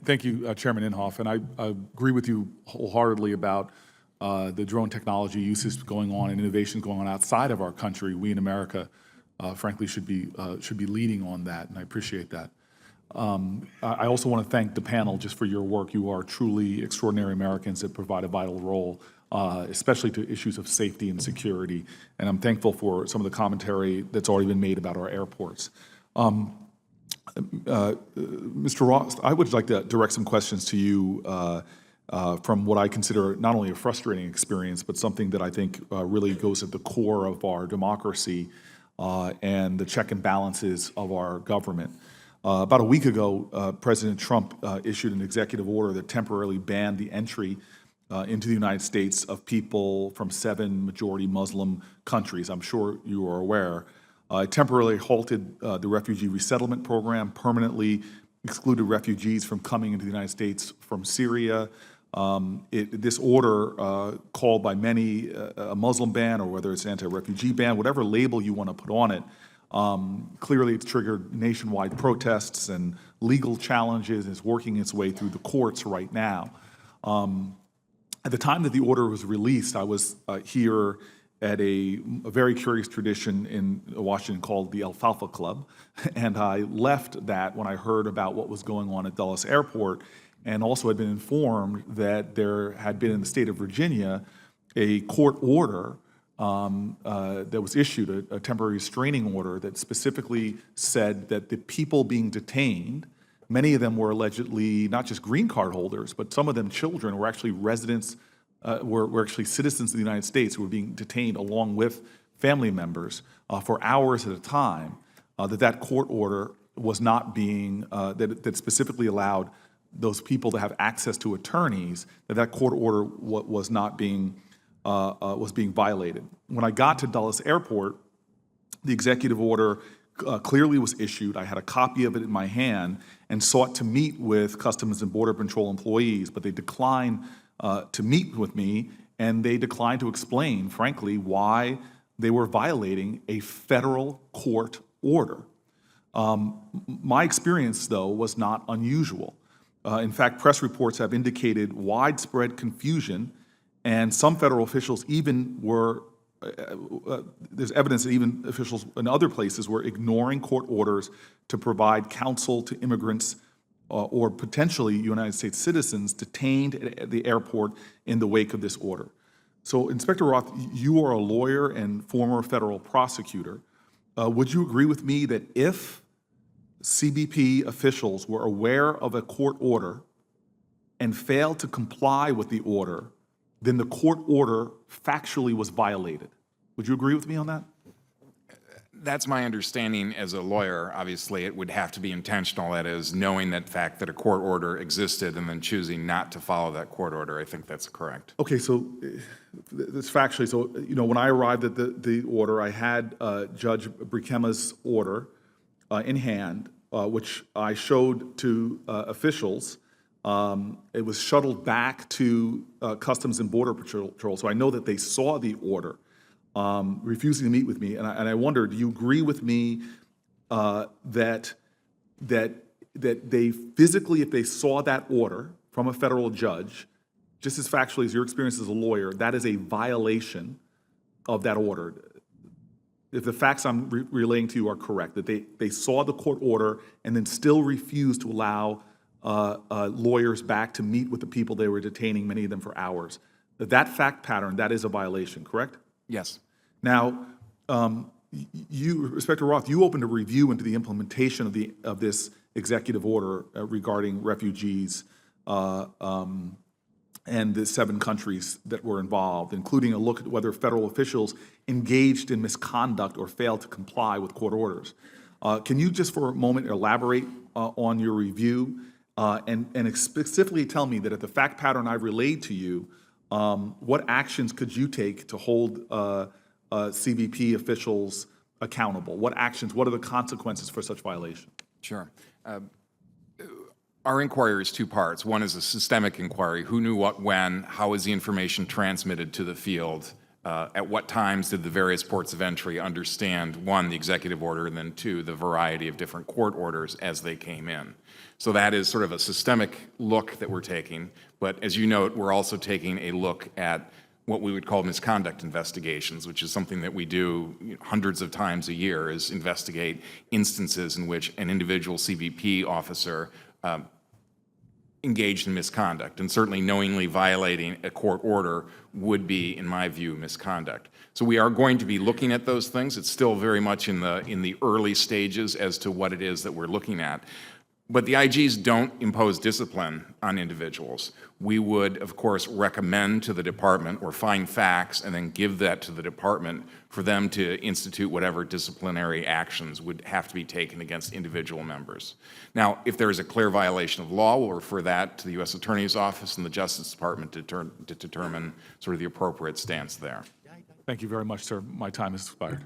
Thank you, Chairman Inhofe, and I agree with you wholeheartedly about the drone technology uses going on and innovations going on outside of our country. We in America, frankly, should be leading on that, and I appreciate that. I also want to thank the panel just for your work. You are truly extraordinary Americans that provide a vital role, especially to issues of safety and security, and I'm thankful for some of the commentary that's already been made about our airports. Mr. Roth, I would like to direct some questions to you from what I consider not only a frustrating experience, but something that I think really goes at the core of our democracy and the check and balances of our government. About a week ago, President Trump issued an executive order that temporarily banned the entry into the United States of people from 7 majority Muslim countries. I'm sure you are aware. It temporarily halted the refugee resettlement program, permanently excluded refugees from coming into the United States from Syria. This order, called by many a Muslim ban, or whether it's an anti-refugee ban, whatever label you want to put on it, clearly it's triggered nationwide protests and legal challenges, and it's working its way through the courts right now. At the time that the order was released, I was here at a very curious tradition in Washington called the Alfalfa Club, and I left that when I heard about what was going on at Dulles Airport, and also had been informed that there had been in the state of Virginia a court order that was issued, a temporary restraining order that specifically said that the people being detained, many of them were allegedly not just green card holders, but some of them children, were actually residents, were actually citizens of the United States who were being detained along with family members for hours at a time, that court order was not being, that specifically allowed those people to have access to attorneys, that court order was not being, was being violated. When I got to Dulles Airport, the executive order clearly was issued. I had a copy of it in my hand and sought to meet with Customs and Border Patrol employees, but they declined to meet with me, and they declined to explain, frankly, why they were violating a federal court order. My experience, though, was not unusual. In fact, press reports have indicated widespread confusion, and some federal officials even were, there's evidence that even officials in other places were ignoring court orders to provide counsel to immigrants or potentially United States citizens detained at the airport in the wake of this order. So, Inspector Roth, you are a lawyer and former federal prosecutor. Would you agree with me that if CBP officials were aware of a court order and failed to comply with the order, then the court order factually was violated? Would you agree with me on that? That's my understanding as a lawyer. Obviously, it would have to be intentional, that is, knowing that fact that a court order existed and then choosing not to follow that court order. I think that's correct. Okay, so that's factually. So, you know, when I arrived at the order, I had Judge Brikema's order in hand, which I showed to officials. It was shuttled back to Customs and Border Patrol, so I know that they saw the order, refusing to meet with me. And I wonder, do you agree with me that they physically, if they saw that order from a federal judge, just as factually as your experience as a lawyer, that is a violation of that order? If the facts I'm relaying to you are correct, that they saw the court order and then still refused to allow lawyers back to meet with the people they were detaining, many of them for hours, that fact pattern, that is a violation, correct? Yes. Now, you, Inspector Roth, you opened a review into the implementation of this executive order regarding refugees and the 7 countries that were involved, including a look at whether federal officials engaged in misconduct or failed to comply with court orders. Can you just for a moment elaborate on your review and specifically tell me that if the fact pattern I've relayed to you, what actions could you take to hold CBP officials accountable? What actions, what are the consequences for such violation? Sure. Our inquiry is 2 parts. One is a systemic inquiry. Who knew what when? How was the information transmitted to the field? At what times did the various ports of entry understand, one, the executive order, and then two, the variety of different court orders as they came in? So that is sort of a systemic look that we're taking. But as you note, we're also taking a look at what we would call misconduct investigations, which is something that we do hundreds of times a year, is investigate instances in which an individual CBP officer engaged in misconduct, and certainly knowingly violating a court order would be, in my view, misconduct. So we are going to be looking at those things. It's still very much in the early stages as to what it is that we're looking at. But the IGs don't impose discipline on individuals. We would, of course, recommend to the department or find facts and then give that to the department for them to institute whatever disciplinary actions would have to be taken against individual members. Now, if there is a clear violation of law, we'll refer that to the U.S. Attorney's Office and the Justice Department to determine sort of the appropriate stance there. Thank you very much, sir. My time has expired.